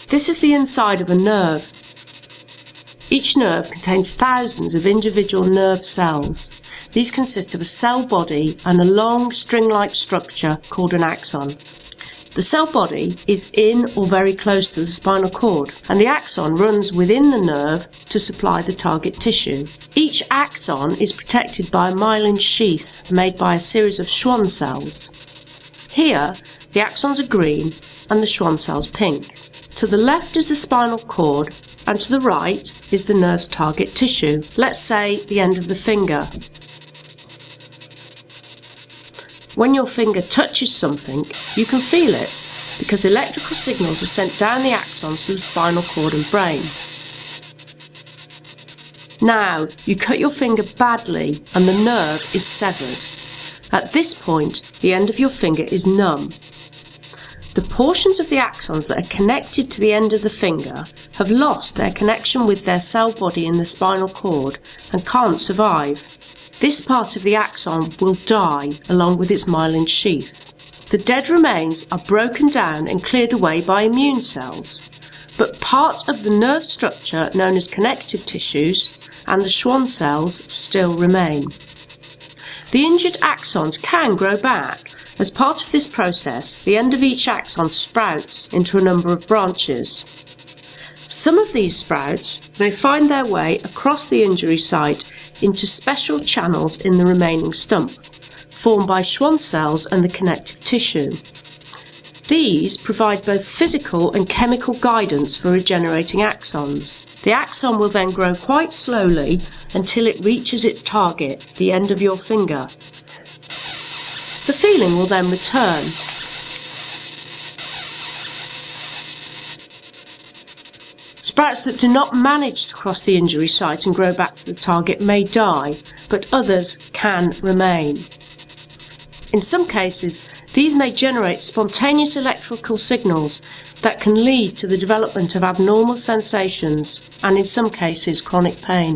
This is the inside of a nerve. Each nerve contains thousands of individual nerve cells. These consist of a cell body and a long string-like structure called an axon. The cell body is in or very close to the spinal cord, and the axon runs within the nerve to supply the target tissue. Each axon is protected by a myelin sheath made by a series of Schwann cells. Here, the axons are green and the Schwann cells pink. To the left is the spinal cord, and to the right is the nerve's target tissue, let's say the end of the finger. When your finger touches something, you can feel it, because electrical signals are sent down the axons to the spinal cord and brain. Now, you cut your finger badly and the nerve is severed. At this point, the end of your finger is numb. The portions of the axons that are connected to the end of the finger have lost their connection with their cell body in the spinal cord and can't survive. This part of the axon will die along with its myelin sheath. The dead remains are broken down and cleared away by immune cells, but part of the nerve structure known as connective tissues and the Schwann cells still remain. The injured axons can grow back. As part of this process, the end of each axon sprouts into a number of branches. Some of these sprouts may find their way across the injury site into special channels in the remaining stump, formed by Schwann cells and the connective tissue. These provide both physical and chemical guidance for regenerating axons. The axon will then grow quite slowly until it reaches its target, the end of your finger. The feeling will then return. Sprouts that do not manage to cross the injury site and grow back to the target may die, but others can remain. In some cases, these may generate spontaneous electrical signals that can lead to the development of abnormal sensations and, in some cases, chronic pain.